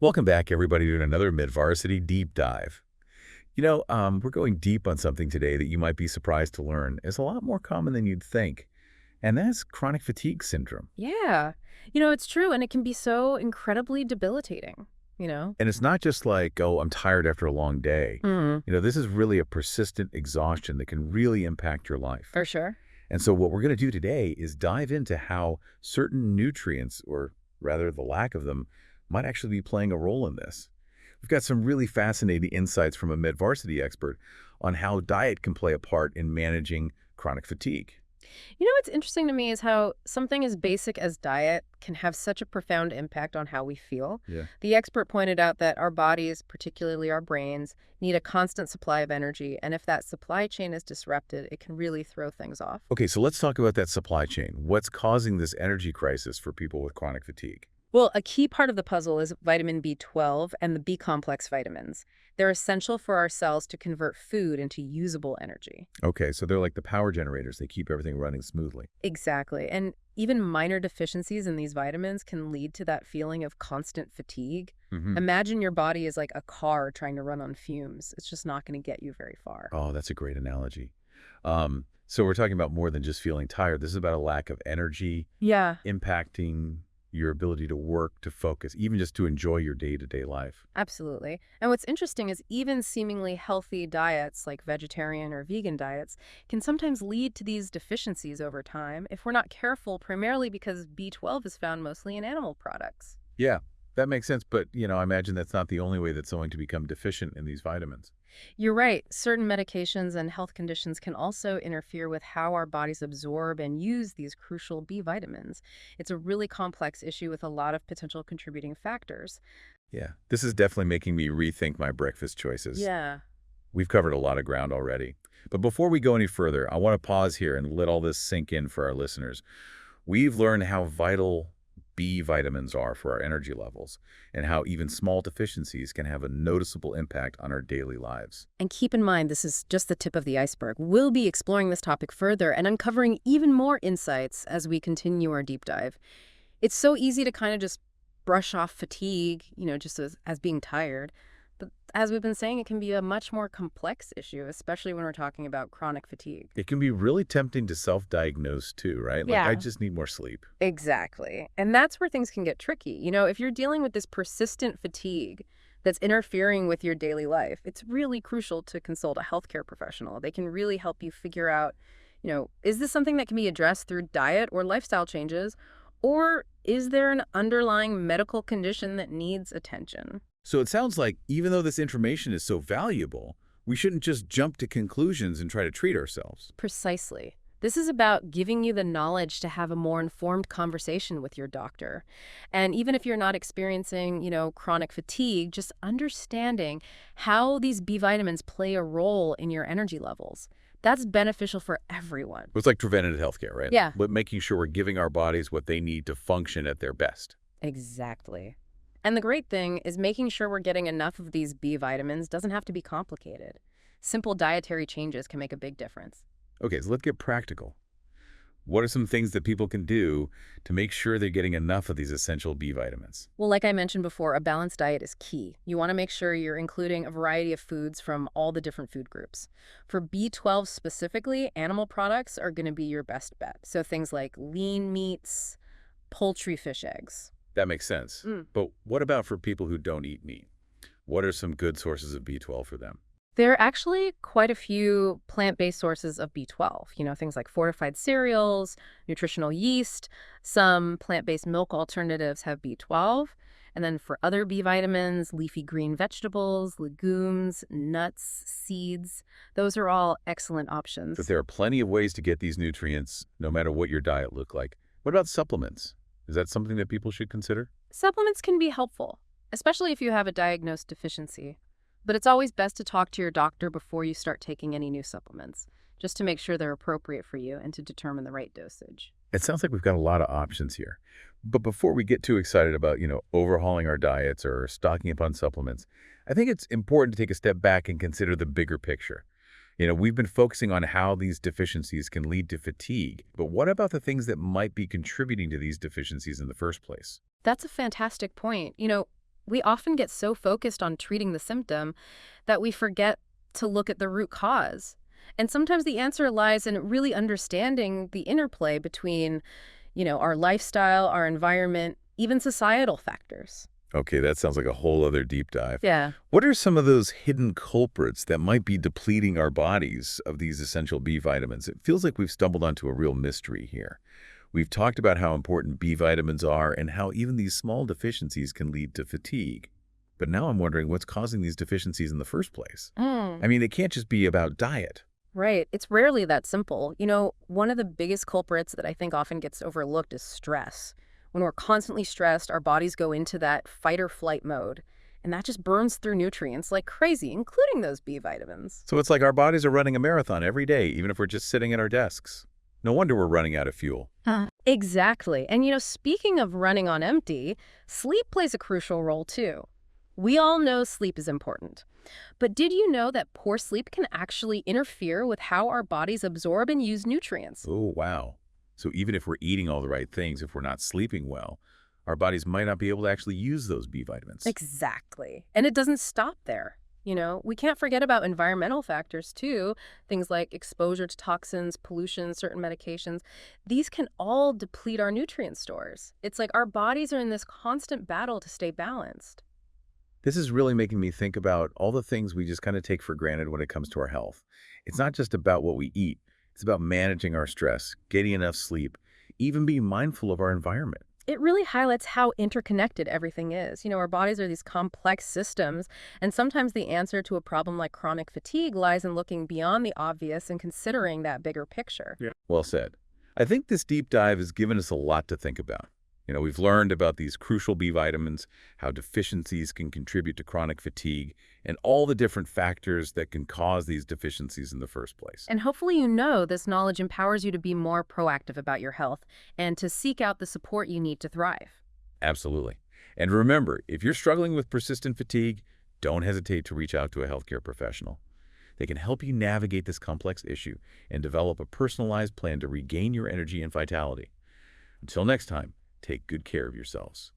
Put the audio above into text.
Welcome back, everybody, to another Medvarsity Deep Dive. We're going deep on something today that you might be surprised to learn is a lot more common than you'd think, and that's chronic fatigue syndrome. Yeah. It's true, and it can be so incredibly debilitating, you know? And it's not just like, oh, I'm tired after a long day. Mm, This is really a persistent exhaustion that can really impact your life. for sure. And so what we're going to do today is dive into how certain nutrients, or rather the lack of them, might actually be playing a role in this. We've got some really fascinating insights from a Medvarsity expert on how diet can play a part in managing chronic fatigue. What's interesting to me is how something as basic as diet can have such a profound impact on how we feel. Yeah. The expert pointed out that our bodies, particularly our brains, need a constant supply of energy, and if that supply chain is disrupted, it can really throw things off. Okay, so let's talk about that supply chain. What's causing this energy crisis for people with chronic fatigue? Well, a key part of the puzzle is vitamin B12 and the B complex vitamins. They're essential for our cells to convert food into usable energy. Okay, so they're like the power generators. They keep everything running smoothly. Exactly. And even minor deficiencies in these vitamins can lead to that feeling of constant fatigue. Hmm. Imagine your body is like a car trying to run on fumes. It's just not going to get you very far. Oh, that's a great analogy. So we're talking about more than just feeling tired. This is about a lack of energy Yeah, impacting your ability to work, to focus, even just to enjoy your day-to-day life. absolutely. And what's interesting is even seemingly healthy diets like vegetarian or vegan diets can sometimes lead to these deficiencies over time if we're not careful, primarily because B12 is found mostly in animal products. Yeah, that makes sense. But, I imagine that's not the only way that someone to become deficient in these vitamins. You're right. Certain medications and health conditions can also interfere with how our bodies absorb and use these crucial B vitamins. It's a really complex issue with a lot of potential contributing factors. Yeah, this is definitely making me rethink my breakfast choices. Yeah. We've covered a lot of ground already. But before we go any further, I want to pause here and let all this sink in for our listeners. We've learned how vital B vitamins are for our energy levels and how even small deficiencies can have a noticeable impact on our daily lives. And keep in mind, this is just the tip of the iceberg. We'll be exploring this topic further and uncovering even more insights as we continue our deep dive. It's so easy to kind of just brush off fatigue, just as being tired. But as we've been saying, it can be a much more complex issue, especially when we're talking about chronic fatigue. It can be really tempting to self-diagnose too, right? Like, I Yeah. just need more sleep. Exactly. And that's where things can get tricky. If you're dealing with this persistent fatigue that's interfering with your daily life, it's really crucial to consult a healthcare professional. They can really help you figure out, is this something that can be addressed through diet or lifestyle changes, or is there an underlying medical condition that needs attention? So it sounds like even though this information is so valuable, we shouldn't just jump to conclusions and try to treat ourselves. Precisely. This is about giving you the knowledge to have a more informed conversation with your doctor. And even if you're not experiencing, chronic fatigue, just understanding how these B vitamins play a role in your energy levels. That's beneficial for everyone. It's like preventative healthcare, right? Yeah, But making sure we're giving our bodies what they need to function at their best. exactly. And the great thing is making sure we're getting enough of these B vitamins doesn't have to be complicated. Simple dietary changes can make a big difference. Okay, so let's get practical. What are some things that people can do to make sure they're getting enough of these essential B vitamins? Well, like I mentioned before, a balanced diet is key. You want to make sure you're including a variety of foods from all the different food groups. For B12 specifically, animal products are going to be your best bet. So things like lean meats, poultry, fish, eggs. That makes sense. Mm. But what about for people who don't eat meat? What are some good sources of B12 for them? There are actually quite a few plant-based sources of B12, things like fortified cereals, nutritional yeast. Some plant-based milk alternatives have B12. And then for other B vitamins, leafy green vegetables, legumes, nuts, seeds, those are all excellent But options. there are plenty of ways to get these nutrients, no matter what your diet look like. What about supplements? Is that something that people should consider? Supplements can be helpful, especially if you have a diagnosed deficiency. But it's always best to talk to your doctor before you start taking any new supplements, just to make sure they're appropriate for you and to determine the right dosage. It sounds like we've got a lot of options here. But before we get too excited about, overhauling our diets or stocking up on supplements, I think it's important to take a step back and consider the bigger picture. We've been focusing on how these deficiencies can lead to fatigue, but what about the things that might be contributing to these deficiencies in the first place? That's a fantastic point. We often get so focused on treating the symptom that we forget to look at the root cause. And sometimes the answer lies in really understanding the interplay between, our lifestyle, our environment, even societal factors. Okay, that sounds like a whole other deep dive. Yeah. What are some of those hidden culprits that might be depleting our bodies of these essential B vitamins? It feels like we've stumbled onto a real mystery here. We've talked about how important B vitamins are and how even these small deficiencies can lead to fatigue. But now I'm wondering what's causing these deficiencies in the first place. I mean, it can't just be about diet. Right. It's rarely that simple. One of the biggest culprits that I think often gets overlooked is stress. When we're constantly stressed, our bodies go into that fight or flight mode, and that just burns through nutrients like crazy, including those B vitamins. So it's like our bodies are running a marathon every day, even if we're just sitting at our desks. No wonder we're running out of fuel. Exactly. And speaking of running on empty, sleep plays a crucial role too. We all know sleep is important. But did you know that poor sleep can actually interfere with how our bodies absorb and use nutrients? Oh, wow. So even if we're eating all the right things, if we're not sleeping well, our bodies might not be able to actually use those B vitamins. Exactly. And it doesn't stop there. We can't forget about environmental factors too, things like exposure to toxins, pollution, certain medications. These can all deplete our nutrient stores. It's like our bodies are in this constant battle to stay balanced. This is really making me think about all the things we just kind of take for granted when it comes to our health. It's not just about what we eat. It's about managing our stress, getting enough sleep, even being mindful of our environment. It really highlights how interconnected everything is. Our bodies are these complex systems, and sometimes the answer to a problem like chronic fatigue lies in looking beyond the obvious and considering that bigger picture. Yeah. Well said. I think this deep dive has given us a lot to think about. We've learned about these crucial B vitamins, how deficiencies can contribute to chronic fatigue, and all the different factors that can cause these deficiencies in the first place. And hopefully this knowledge empowers you to be more proactive about your health and to seek out the support you need to thrive. Absolutely. And remember, if you're struggling with persistent fatigue, don't hesitate to reach out to a healthcare professional. They can help you navigate this complex issue and develop a personalized plan to regain your energy and vitality. Until next time, take good care of yourselves.